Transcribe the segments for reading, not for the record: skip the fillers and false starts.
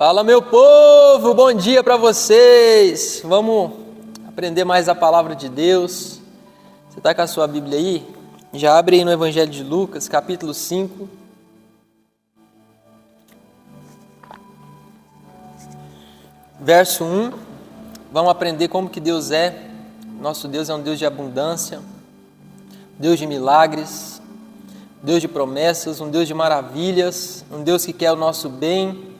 Fala, meu povo, bom dia para vocês. Vamos aprender mais a palavra de Deus. Você está com a sua Bíblia aí? Já abre aí no Evangelho de Lucas, capítulo 5. Verso 1. Vamos aprender como que Deus é. Nosso Deus é um Deus de abundância, Deus de milagres, Deus de promessas, um Deus de maravilhas, um Deus que quer o nosso bem.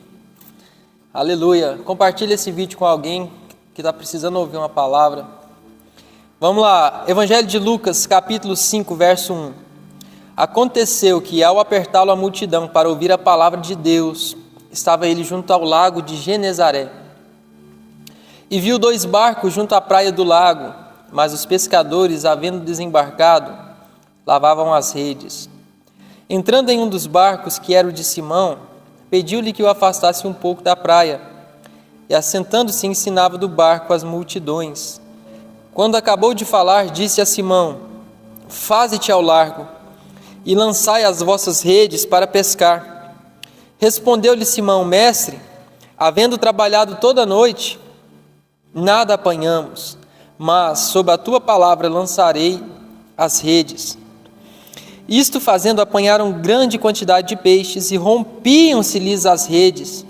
Aleluia. Compartilha esse vídeo com alguém que está precisando ouvir uma palavra. Vamos lá. Evangelho de Lucas, capítulo 5, verso 1. Aconteceu que, ao apertá-lo a multidão para ouvir a palavra de Deus, estava ele junto ao lago de Genezaré. E viu 2 barcos junto à praia do lago, mas os pescadores, havendo desembarcado, lavavam as redes. Entrando em um dos barcos, que era o de Simão, pediu-lhe que o afastasse um pouco da praia, e assentando-se ensinava do barco as multidões. Quando acabou de falar, disse a Simão: Faze-te ao largo, e lançai as vossas redes para pescar. Respondeu-lhe Simão: Mestre, havendo trabalhado toda a noite, nada apanhamos, mas sob a tua palavra lançarei as redes. Isto fazendo, apanharam grande quantidade de peixes e rompiam-se-lhes as redes.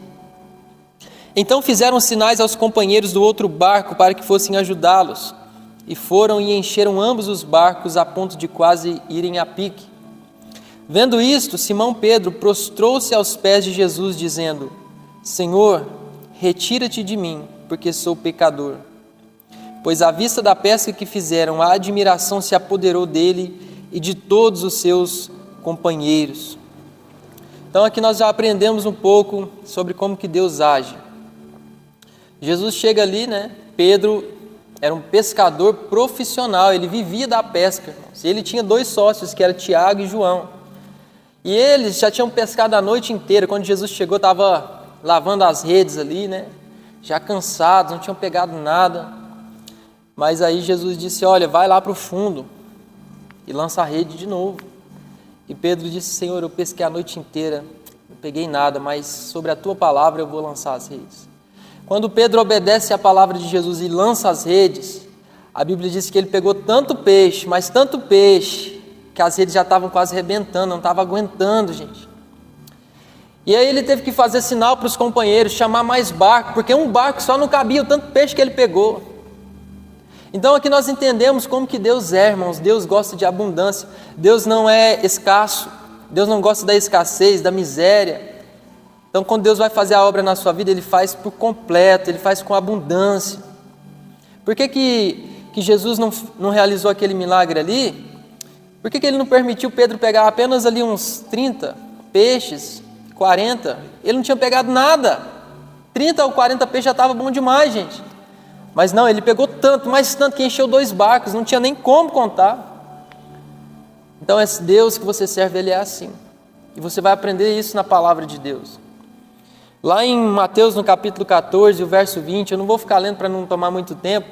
Então fizeram sinais aos companheiros do outro barco para que fossem ajudá-los. E foram e encheram ambos os barcos a ponto de quase irem a pique. Vendo isto, Simão Pedro prostrou-se aos pés de Jesus, dizendo: Senhor, retira-te de mim, porque sou pecador. Pois à vista da pesca que fizeram, a admiração se apoderou dele e de todos os seus companheiros. Então aqui nós já aprendemos um pouco sobre como que Deus age. Jesus chega ali, Pedro era um pescador profissional, ele vivia da pesca, irmãos. E ele tinha 2 sócios, que eram Tiago e João. E eles já tinham pescado a noite inteira. Quando Jesus chegou, estava lavando as redes ali, já cansados, não tinham pegado nada. Mas aí Jesus disse: olha, vai lá para o fundo e lança a rede de novo. E Pedro disse: Senhor, eu pesquei a noite inteira, não peguei nada, mas sobre a tua palavra eu vou lançar as redes. Quando Pedro obedece à palavra de Jesus e lança as redes, a Bíblia diz que ele pegou tanto peixe, mas tanto peixe, que as redes já estavam quase arrebentando, não estava aguentando, gente. E aí ele teve que fazer sinal para os companheiros, chamar mais barco, porque um barco só não cabia o tanto peixe que ele pegou. Então aqui nós entendemos como que Deus é, irmãos. Deus gosta de abundância, Deus não é escasso, Deus não gosta da escassez, da miséria. Então quando Deus vai fazer a obra na sua vida, Ele faz por completo, Ele faz com abundância. Por que Jesus não realizou aquele milagre ali? Por que Ele não permitiu Pedro pegar apenas ali uns 30 peixes, 40? Ele não tinha pegado nada, 30 ou 40 peixes já estava bom demais, gente. Mas não, ele pegou tanto, mais tanto, que encheu 2 barcos, não tinha nem como contar. Então esse Deus que você serve, Ele é assim. E você vai aprender isso na palavra de Deus. Lá em Mateus, no capítulo 14, o verso 20, eu não vou ficar lendo para não tomar muito tempo,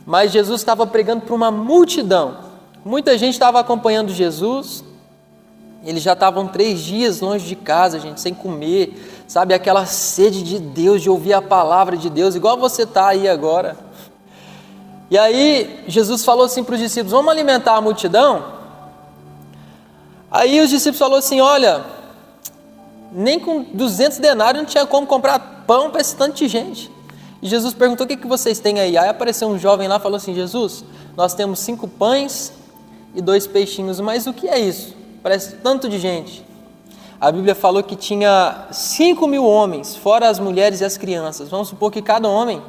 mas Jesus estava pregando para uma multidão. Muita gente estava acompanhando Jesus. Eles já estavam 3 dias longe de casa, gente, sem comer. Sabe, aquela sede de Deus, de ouvir a palavra de Deus, igual você está aí agora. E aí, Jesus falou assim para os discípulos: vamos alimentar a multidão? Aí os discípulos falaram assim: olha, nem com 200 denários não tinha como comprar pão para esse tanto de gente. E Jesus perguntou: o que vocês têm aí? Aí apareceu um jovem lá e falou assim: Jesus, nós temos 5 pães e 2 peixinhos, mas o que é isso? Parece tanto de gente. A Bíblia falou que tinha 5.000 homens, fora as mulheres e as crianças. Vamos supor que cada homem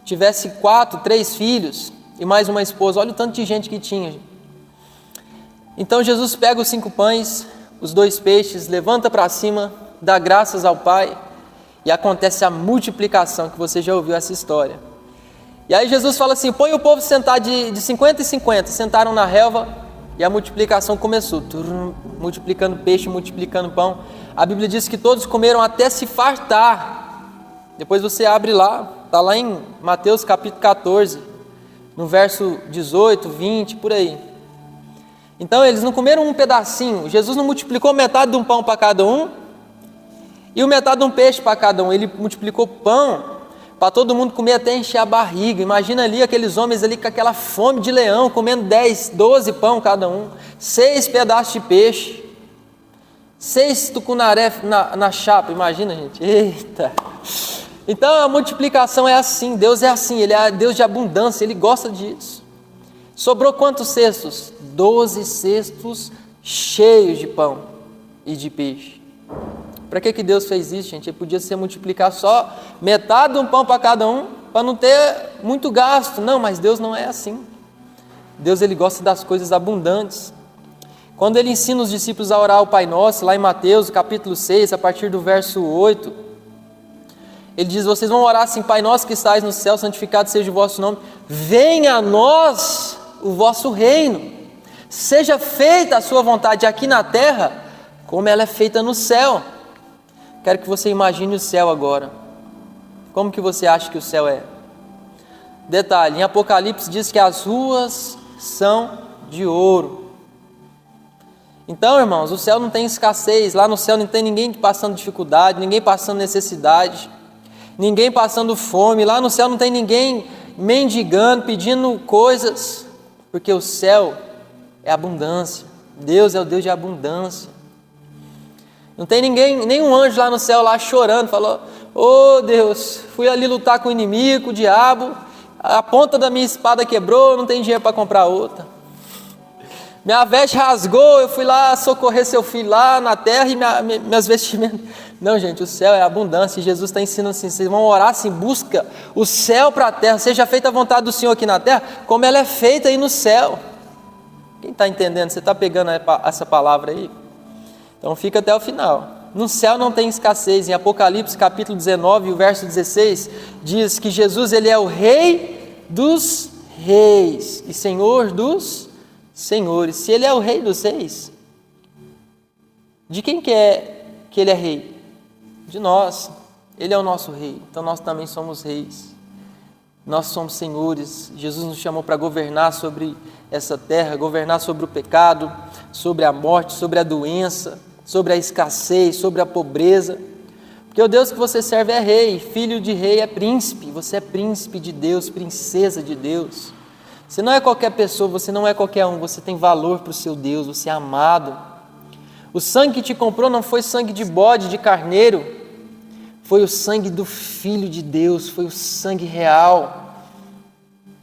tivesse 3 filhos e mais uma esposa. Olha o tanto de gente que tinha. Então Jesus pega os 5 pães, os 2 peixes, levanta para cima, dá graças ao Pai e acontece a multiplicação, que você já ouviu essa história. E aí Jesus fala assim: põe o povo sentar de 50 em 50. Sentaram na relva. E a multiplicação começou, multiplicando peixe, multiplicando pão. A Bíblia diz que todos comeram até se fartar. Depois você abre lá, está lá em Mateus capítulo 14, no verso 18, 20, por aí. Então eles não comeram um pedacinho, Jesus não multiplicou metade de um pão para cada um. E o metade de um peixe para cada um. Ele multiplicou pão para todo mundo comer até encher a barriga. Imagina ali aqueles homens ali com aquela fome de leão, comendo 10, 12 pão cada um, 6 pedaços de peixe, 6 tucunaré na chapa, imagina, gente. Eita! Então a multiplicação é assim, Deus é assim, Ele é Deus de abundância, Ele gosta disso. Sobrou quantos cestos? 12 cestos cheios de pão e de peixe. Para que Deus fez isso, gente? Ele podia ser multiplicar só metade de um pão para cada um, para não ter muito gasto. Não, mas Deus não é assim. Deus, Ele gosta das coisas abundantes. Quando Ele ensina os discípulos a orar o Pai Nosso, lá em Mateus, capítulo 6, a partir do verso 8, Ele diz, vocês vão orar assim, Pai Nosso que estais no céu, santificado seja o vosso nome, venha a nós o vosso reino, seja feita a sua vontade aqui na terra, como ela é feita no céu. Quero que você imagine o céu agora. Como que você acha que o céu é? Detalhe, em Apocalipse diz que as ruas são de ouro. Então, irmãos, o céu não tem escassez. Lá no céu não tem ninguém passando dificuldade, ninguém passando necessidade, ninguém passando fome. Lá no céu não tem ninguém mendigando, pedindo coisas, porque o céu é abundância. Deus é o Deus de abundância. Não tem ninguém, nenhum anjo lá no céu lá chorando, falou, ô Deus, fui ali lutar com o inimigo, o diabo, a ponta da minha espada quebrou, não tem dinheiro para comprar outra. Minha veste rasgou, eu fui lá socorrer seu filho lá na terra e minhas vestimentas. Não, gente, o céu é abundância e Jesus está ensinando assim, vocês vão orar assim, busca o céu para a terra, seja feita a vontade do Senhor aqui na terra, como ela é feita aí no céu. Quem está entendendo? Você está pegando essa palavra aí? Então fica até o final. No céu não tem escassez. Em Apocalipse capítulo 19, o verso 16, diz que Jesus, Ele é o Rei dos reis e Senhor dos senhores. Se Ele é o Rei dos reis, de quem que Ele é Rei? De nós. Ele é o nosso Rei, então nós também somos reis. Nós somos senhores. Jesus nos chamou para governar sobre essa terra, governar sobre o pecado, sobre a morte, sobre a doença, sobre a escassez, sobre a pobreza, porque o Deus que você serve é rei, filho de rei é príncipe, você é príncipe de Deus, princesa de Deus, você não é qualquer pessoa, você não é qualquer um, você tem valor para o seu Deus, você é amado. O sangue que te comprou não foi sangue de bode, de carneiro, foi o sangue do Filho de Deus, foi o sangue real,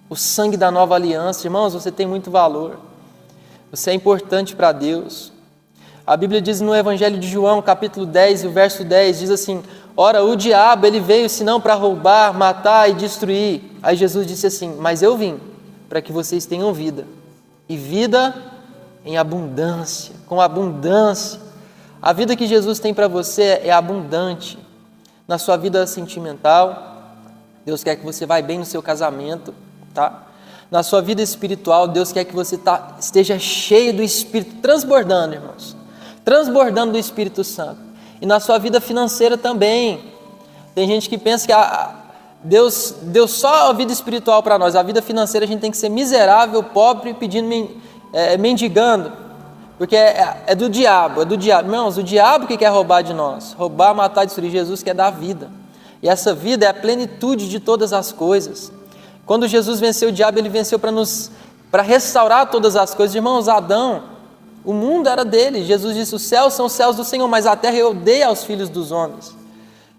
o sangue da nova aliança. Irmãos, você tem muito valor, você é importante para Deus. A Bíblia diz no Evangelho de João, capítulo 10, o verso 10, diz assim, ora, o diabo, ele veio senão para roubar, matar e destruir. Aí Jesus disse assim, mas eu vim para que vocês tenham vida, e vida em abundância, com abundância. A vida que Jesus tem para você é abundante. Na sua vida sentimental, Deus quer que você vá bem no seu casamento, tá? Na sua vida espiritual, Deus quer que você esteja cheio do Espírito, transbordando, irmãos, transbordando do Espírito Santo. E na sua vida financeira também. Tem gente que pensa que Deus deu só a vida espiritual para nós, a vida financeira a gente tem que ser miserável, pobre, pedindo, mendigando, porque é do diabo, Irmãos, o diabo que quer roubar de nós, roubar, matar, destruir. Jesus quer dar vida, e essa vida é a plenitude de todas as coisas. Quando Jesus venceu o diabo, Ele venceu para restaurar todas as coisas. Irmãos, Adão, o mundo era dele, Jesus disse, os céus são os céus do Senhor, mas a terra eu dei aos filhos dos homens.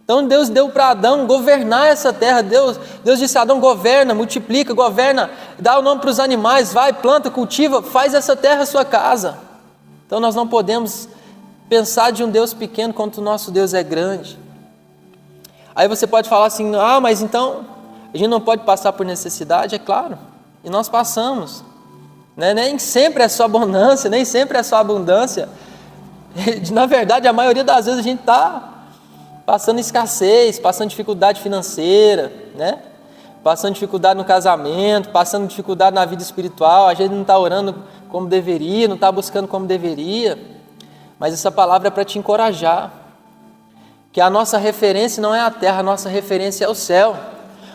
Então Deus deu para Adão governar essa terra. Deus disse a Adão, governa, multiplica, governa, dá o nome para os animais, vai, planta, cultiva, faz essa terra a sua casa. Então nós não podemos pensar de um Deus pequeno quanto o nosso Deus é grande. Aí você pode falar assim, mas então a gente não pode passar por necessidade? É claro, e nós passamos, né? Nem sempre é só abundância, nem sempre é só abundância. Na verdade, a maioria das vezes a gente está passando escassez, passando dificuldade financeira, né? Passando dificuldade no casamento, passando dificuldade na vida espiritual, a gente não está orando como deveria, não está buscando como deveria, mas essa palavra é para te encorajar, que a nossa referência não é a terra, a nossa referência é o céu.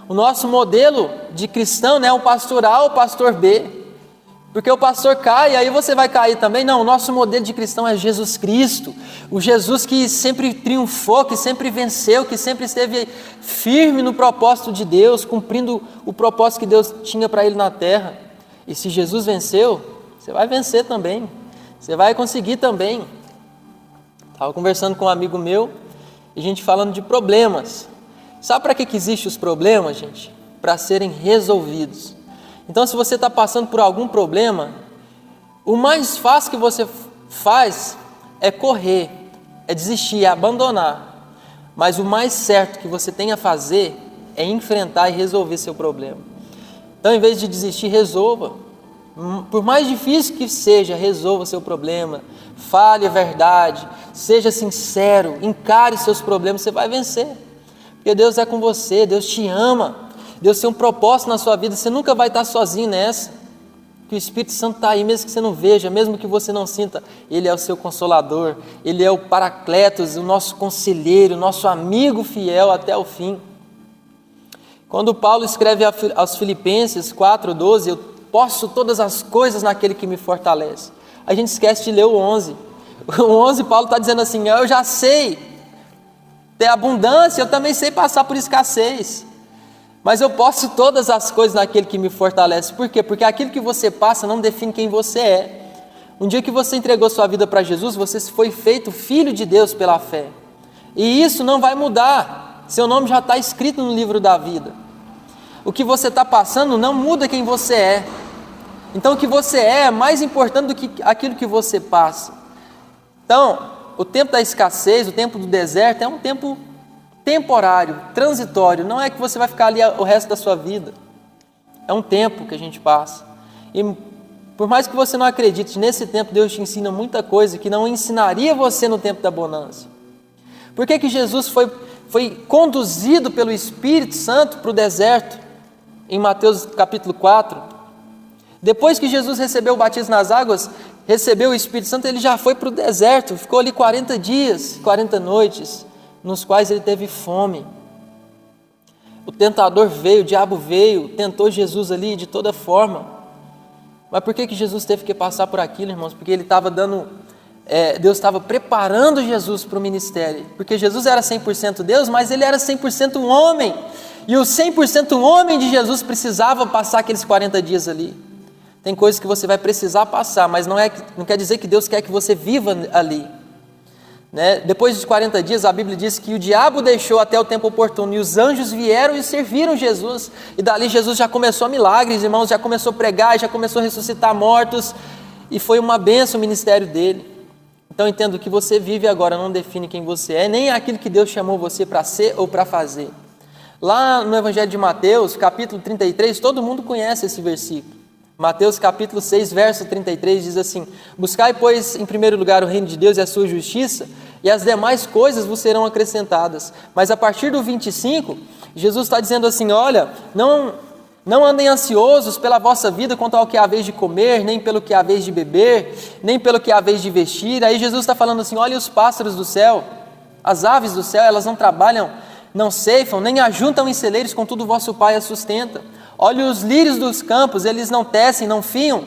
O nosso modelo de cristão não é o pastor A ou o pastor B, Porque o pastor cai, aí você vai cair também. Não, o nosso modelo de cristão é Jesus Cristo. O Jesus que sempre triunfou, que sempre venceu, que sempre esteve firme no propósito de Deus, cumprindo o propósito que Deus tinha para ele na terra. E se Jesus venceu, você vai vencer também. Você vai conseguir também. Estava conversando com um amigo meu, e a gente falando de problemas. Sabe para que existem os problemas, gente? Para serem resolvidos. Então, se você está passando por algum problema, o mais fácil que você faz é correr, é desistir, é abandonar. Mas o mais certo que você tem a fazer é enfrentar e resolver seu problema. Então, em vez de desistir, resolva. Por mais difícil que seja, resolva seu problema. Fale a verdade, seja sincero, encare seus problemas, você vai vencer. Porque Deus é com você, Deus te ama. Deus tem um propósito na sua vida, você nunca vai estar sozinho nessa. Que o Espírito Santo está aí, mesmo que você não veja, mesmo que você não sinta, Ele é o seu consolador, Ele é o Paracletos, o nosso conselheiro, o nosso amigo fiel até o fim. Quando Paulo escreve aos Filipenses 4:12, eu posso todas as coisas naquele que me fortalece. A gente esquece de ler o 11. O 11, Paulo está dizendo assim, eu já sei ter abundância, eu também sei passar por escassez. Mas eu posso todas as coisas naquele que me fortalece. Por quê? Porque aquilo que você passa não define quem você é. Um dia que você entregou sua vida para Jesus, você foi feito filho de Deus pela fé. E isso não vai mudar. Seu nome já está escrito no livro da vida. O que você está passando não muda quem você é. Então o que você é mais importante do que aquilo que você passa. Então, o tempo da escassez, o tempo do deserto é um tempo temporário, transitório, não é que você vai ficar ali o resto da sua vida. É um tempo que a gente passa. E por mais que você não acredite, nesse tempo Deus te ensina muita coisa que não ensinaria você no tempo da bonança. Por que Jesus foi conduzido pelo Espírito Santo para o deserto? Em Mateus capítulo 4. Depois que Jesus recebeu o batismo nas águas, recebeu o Espírito Santo, ele já foi para o deserto, ficou ali 40 dias, 40 noites, nos quais ele teve fome. O tentador veio, o diabo veio, tentou Jesus ali de toda forma. Mas por que Jesus teve que passar por aquilo, irmãos? Porque ele estava Deus estava preparando Jesus para o ministério. Porque Jesus era 100% Deus, mas ele era 100% homem. E o 100% homem de Jesus precisava passar aqueles 40 dias ali. Tem coisas que você vai precisar passar, mas não quer dizer que Deus quer que você viva ali. Né? Depois de 40 dias, a Bíblia diz que o diabo deixou até o tempo oportuno, e os anjos vieram e serviram Jesus, e dali Jesus já começou milagres, irmãos, já começou a pregar, já começou a ressuscitar mortos, e foi uma bênção o ministério dele. Então entendo, o que você vive agora não define quem você é, nem aquilo que Deus chamou você para ser ou para fazer. Lá no Evangelho de Mateus, capítulo 33, todo mundo conhece esse versículo. Mateus capítulo 6, verso 33 diz assim: buscai, pois, em primeiro lugar o reino de Deus e a sua justiça, e as demais coisas vos serão acrescentadas. Mas a partir do 25, Jesus está dizendo assim: olha, não andem ansiosos pela vossa vida quanto ao que há vez de comer, nem pelo que há vez de beber, nem pelo que há vez de vestir. Aí Jesus está falando assim: olha os pássaros do céu, as aves do céu, elas não trabalham, não ceifam, nem ajuntam em celeiros, contudo o vosso Pai as sustenta. Olha os lírios dos campos, eles não tecem, não fiam,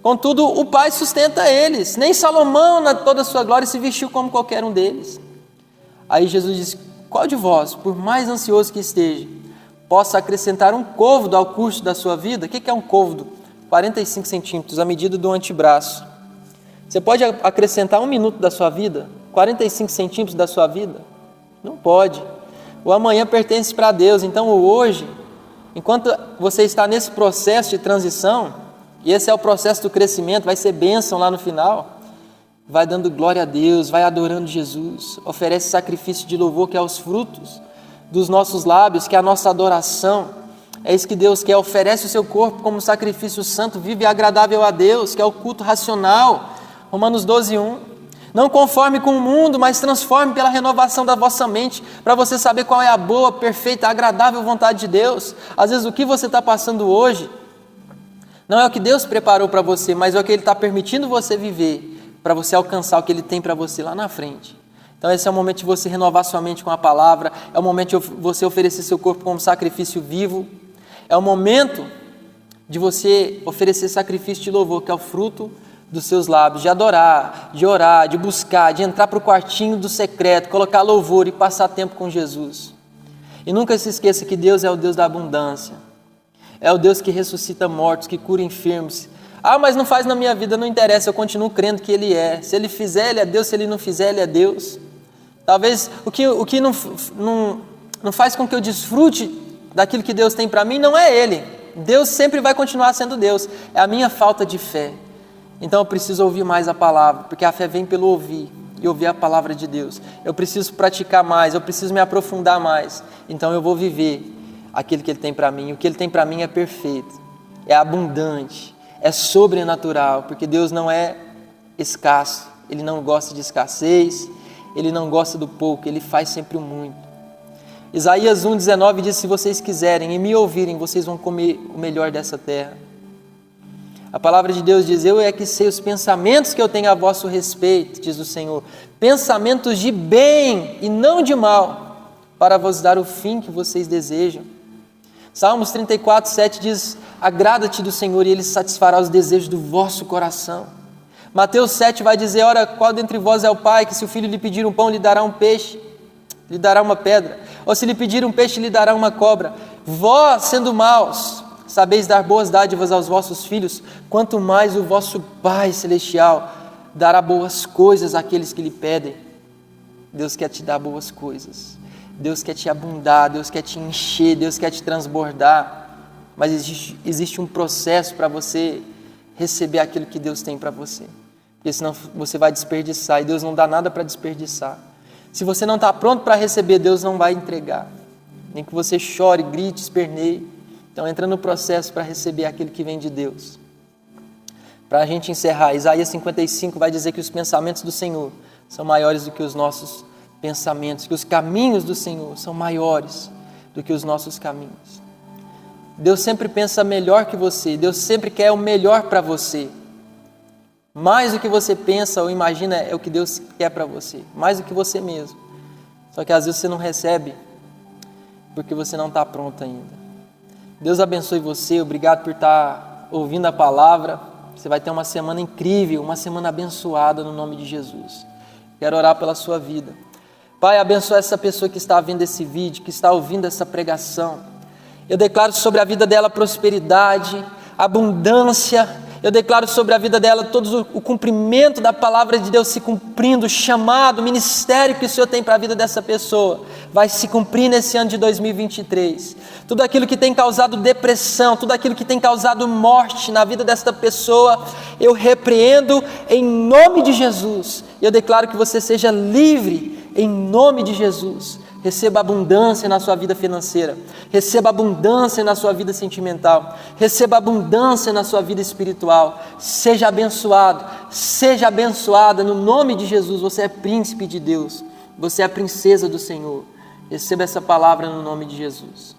contudo o Pai sustenta eles. Nem Salomão, na toda a sua glória, se vestiu como qualquer um deles. Aí Jesus diz: qual de vós, por mais ansioso que esteja, possa acrescentar um côvado ao curso da sua vida? O que é um côvado? 45 centímetros, a medida do antebraço. Você pode acrescentar 1 minuto da sua vida? 45 centímetros da sua vida? Não pode. O amanhã pertence para Deus, então o hoje, enquanto você está nesse processo de transição, e esse é o processo do crescimento, vai ser bênção lá no final, vai dando glória a Deus, vai adorando Jesus, oferece sacrifício de louvor, que é os frutos dos nossos lábios, que é a nossa adoração. É isso que Deus quer, oferece o seu corpo como sacrifício santo, vivo e agradável a Deus, que é o culto racional. Romanos 12:1. Não conforme com o mundo, mas transforme pela renovação da vossa mente, para você saber qual é a boa, perfeita, agradável vontade de Deus. Às vezes o que você está passando hoje não é o que Deus preparou para você, mas é o que Ele está permitindo você viver, para você alcançar o que Ele tem para você lá na frente. Então esse é o momento de você renovar sua mente com a palavra, é o momento de você oferecer seu corpo como sacrifício vivo, é o momento de você oferecer sacrifício de louvor, que é o fruto dos seus lábios, de adorar, de orar, de buscar, de entrar para o quartinho do secreto, colocar louvor e passar tempo com Jesus. E nunca se esqueça que Deus é o Deus da abundância, é o Deus que ressuscita mortos, que cura enfermos. Ah, mas não faz na minha vida, não interessa, eu continuo crendo que Ele é. Se Ele fizer, Ele é Deus, se Ele não fizer, Ele é Deus. Talvez o que não faz com que eu desfrute daquilo que Deus tem para mim não é Ele. Deus sempre vai continuar sendo Deus, é a minha falta de fé. Então eu preciso ouvir mais a palavra, porque a fé vem pelo ouvir, e ouvir a palavra de Deus. Eu preciso praticar mais, eu preciso me aprofundar mais. Então eu vou viver aquilo que Ele tem para mim. O que Ele tem para mim é perfeito, é abundante, é sobrenatural, porque Deus não é escasso, Ele não gosta de escassez, Ele não gosta do pouco, Ele faz sempre o muito. Isaías 1,19 diz: se vocês quiserem e me ouvirem, vocês vão comer o melhor dessa terra. A palavra de Deus diz: eu é que sei os pensamentos que eu tenho a vosso respeito, diz o Senhor, pensamentos de bem e não de mal, para vos dar o fim que vocês desejam. Salmos 34,7 diz: agrada-te do Senhor e Ele satisfará os desejos do vosso coração. Mateus 7 vai dizer: ora, qual dentre vós é o pai, que se o filho lhe pedir um pão, lhe dará um peixe, lhe dará uma pedra? Ou se lhe pedir um peixe, lhe dará uma cobra? Vós, sendo maus, sabeis dar boas dádivas aos vossos filhos, quanto mais o vosso Pai Celestial dará boas coisas àqueles que lhe pedem. Deus quer te dar boas coisas, Deus quer te abundar, Deus quer te encher, Deus quer te transbordar, mas existe um processo para você receber aquilo que Deus tem para você, porque senão você vai desperdiçar, e Deus não dá nada para desperdiçar. Se você não está pronto para receber, Deus não vai entregar, nem que você chore, grite, esperneie. Então entra no processo para receber aquilo que vem de Deus. Para a gente encerrar, Isaías 55 vai dizer que os pensamentos do Senhor são maiores do que os nossos pensamentos, que os caminhos do Senhor são maiores do que os nossos caminhos. Deus sempre pensa melhor que você, Deus sempre quer o melhor para você. Mais do que você pensa ou imagina é o que Deus quer para você, mais do que você mesmo. Só que às vezes você não recebe porque você não está pronto ainda. Deus abençoe você, obrigado por estar ouvindo a palavra. Você vai ter uma semana incrível, uma semana abençoada no nome de Jesus. Quero orar pela sua vida. Pai, abençoa essa pessoa que está vendo esse vídeo, que está ouvindo essa pregação. Eu declaro sobre a vida dela prosperidade, abundância. Eu declaro sobre a vida dela todo o cumprimento da palavra de Deus se cumprindo, o chamado, o ministério que o Senhor tem para a vida dessa pessoa vai se cumprir nesse ano de 2023. Tudo aquilo que tem causado depressão, tudo aquilo que tem causado morte na vida desta pessoa, eu repreendo em nome de Jesus. Eu declaro que você seja livre em nome de Jesus. Receba abundância na sua vida financeira, receba abundância na sua vida sentimental, receba abundância na sua vida espiritual. Seja abençoado, seja abençoada no nome de Jesus. Você é príncipe de Deus, você é a princesa do Senhor. Receba essa palavra no nome de Jesus.